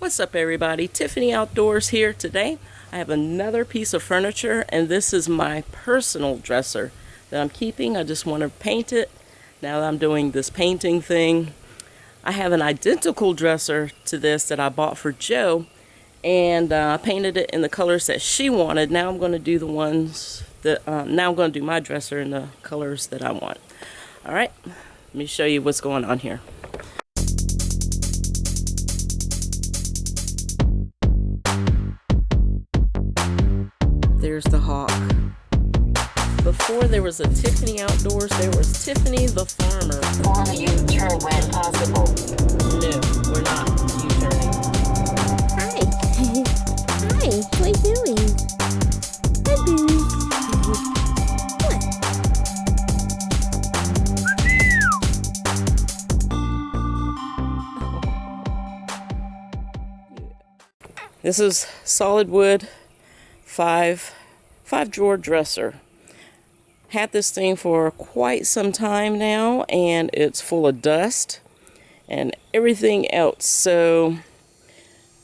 What's up everybody, Tiffany Outdoors here today. I have another piece of furniture and this is my personal dresser that I'm keeping. I just want to paint it now that I'm doing this painting thing. I have an identical dresser to this that I bought for Joe and I painted it in the colors that she wanted. Now I'm going to do the ones that, now I'm going to do my dresser in the colors that I want. Alright, let me show you what's going on here. There's the hawk. Before there was a Tiffany Outdoors, there was Tiffany the farmer. On a U-turn when possible. No, we're not U-turning. Hi. Hi, what are you doing? Hi, Boo. What? This is solid wood, five drawer dresser. Had this thing for quite some time now and it's full of dust and everything else. So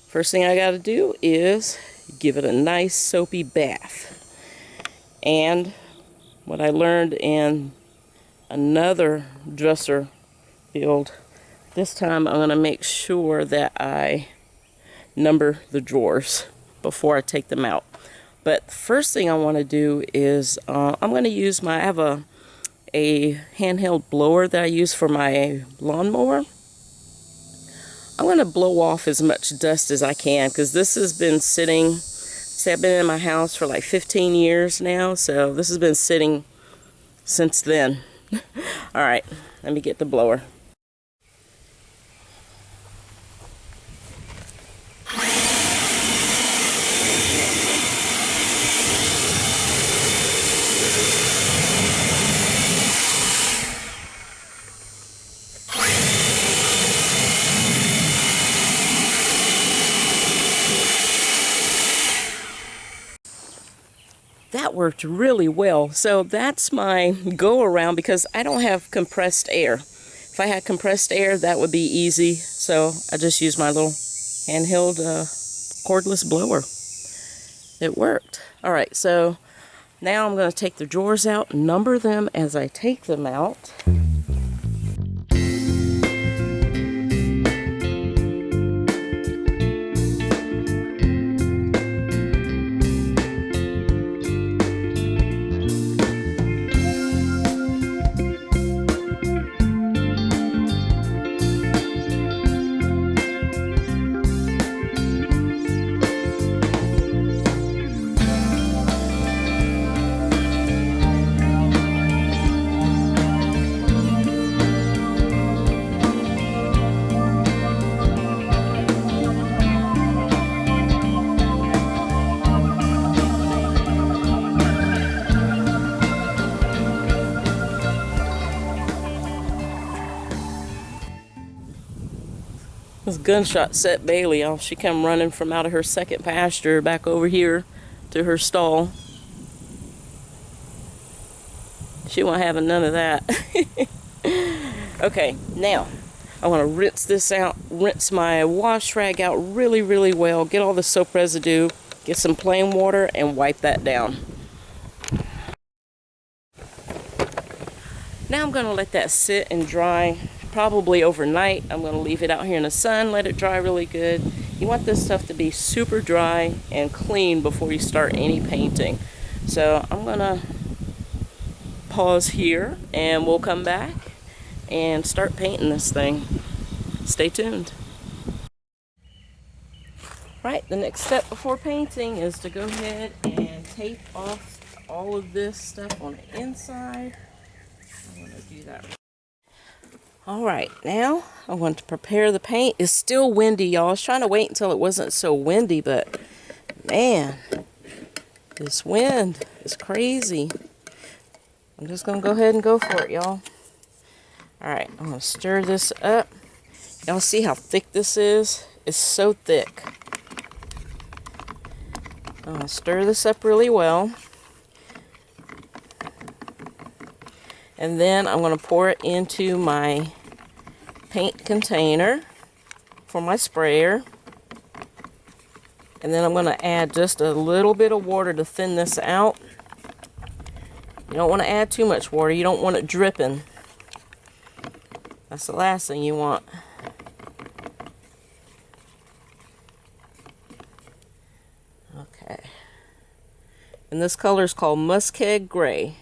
first thing I got to do is give it a nice soapy bath. And what I learned in another dresser build, this time I'm going to make sure that I number the drawers before I take them out. But first thing I want to do is I'm going to use I have a handheld blower that I use for my lawnmower. I'm going to blow off as much dust as I can because this has been sitting, see, I've been in my house for like 15 years now, so this has been sitting since then. Alright, let me get the blower. That worked really well. So that's my go around because I don't have compressed air. If I had compressed air, that would be easy. So I just used my little handheld cordless blower. It worked. All right, so now I'm going to take the drawers out, number them as I take them out. This gunshot set Bailey off. She come running from out of her second pasture back over here to her stall. She won't have none of that. Okay, now I want to rinse this out, rinse my wash rag out really, really well, get all the soap residue, get some plain water and wipe that down. Now I'm going to let that sit and dry probably overnight. I'm going to leave it out here in the sun, let it dry really good. You want this stuff to be super dry and clean before you start any painting. So I'm going to pause here and we'll come back and start painting this thing. Stay tuned. Right, the next step before painting is to go ahead and tape off all of this stuff on the inside. I'm going to do that. Alright, now I want to prepare the paint. It's still windy, y'all. I was trying to wait until it wasn't so windy, but man, this wind is crazy. I'm just going to go ahead and go for it, y'all. Alright, I'm going to stir this up. Y'all see how thick this is? It's so thick. I'm going to stir this up really well. And then I'm going to pour it into my paint container for my sprayer. And then I'm going to add just a little bit of water to thin this out. You don't want to add too much water. You don't want it dripping. That's the last thing you want. Okay. And this color is called Muskeg Gray.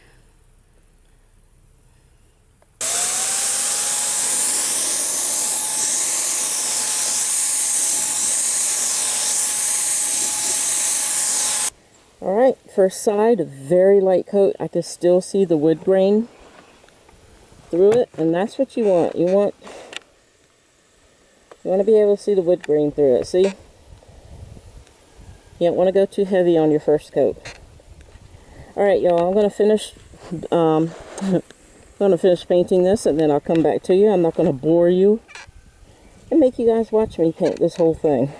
Alright, first side, a very light coat. I can still see the wood grain through it, and that's what you want. You want to be able to see the wood grain through it. See? You don't want to go too heavy on your first coat. Alright, y'all, I'm going to finish painting this, and then I'll come back to you. I'm not going to bore you and make you guys watch me paint this whole thing.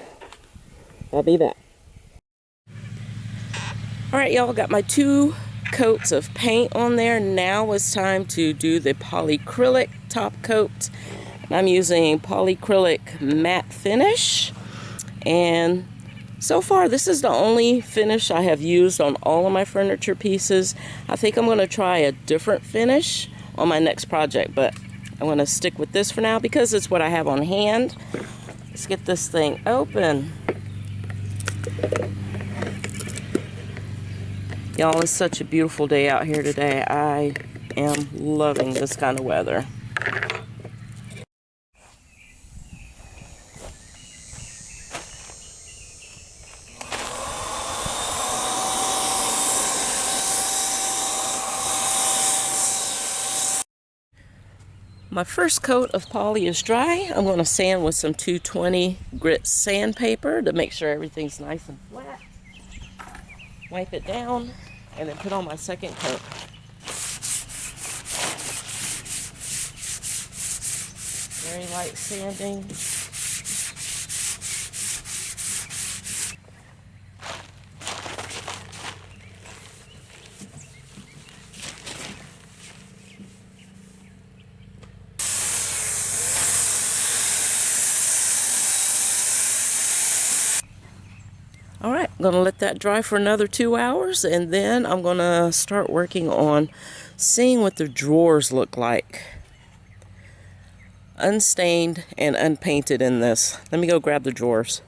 I'll be back. Alright, y'all, got my 2 coats of paint on there. Now it's time to do the polyacrylic top coat. And I'm using polyacrylic matte finish. And so far, this is the only finish I have used on all of my furniture pieces. I think I'm going to try a different finish on my next project, but I'm going to stick with this for now because it's what I have on hand. Let's get this thing open. Y'all, it's such a beautiful day out here today. I am loving this kind of weather. My first coat of poly is dry. I'm going to sand with some 220 grit sandpaper to make sure everything's nice and flat. Wipe it down and then put on my second coat. Very light sanding. Alright, I'm going to let that dry for another 2 hours, and then I'm going to start working on seeing what the drawers look like. Unstained and unpainted in this. Let me go grab the drawers.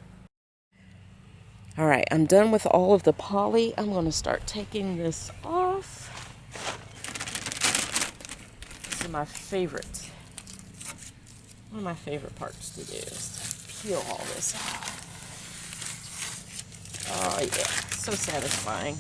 Alright, I'm done with all of the poly. I'm going to start taking this off. This is my favorite. One of my favorite parts to do is to peel all this off. Oh yeah, so satisfying.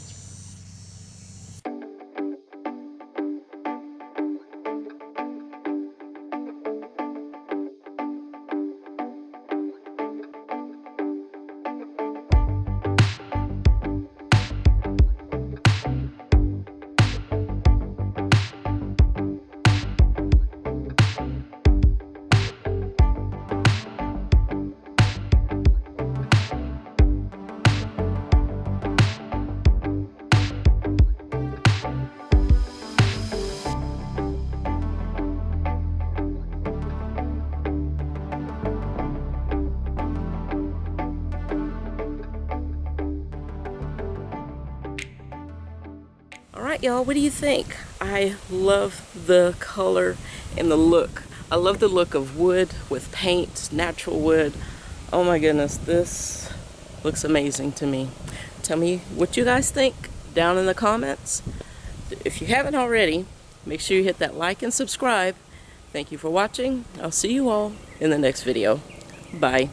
Alright, y'all, what do you think? I love the color and the look. I love the look of wood with paint, natural wood. Oh my goodness, this looks amazing to me. Tell me what you guys think down in the comments. If you haven't already, make sure you hit that like and subscribe. Thank you for watching. I'll see you all in the next video. Bye.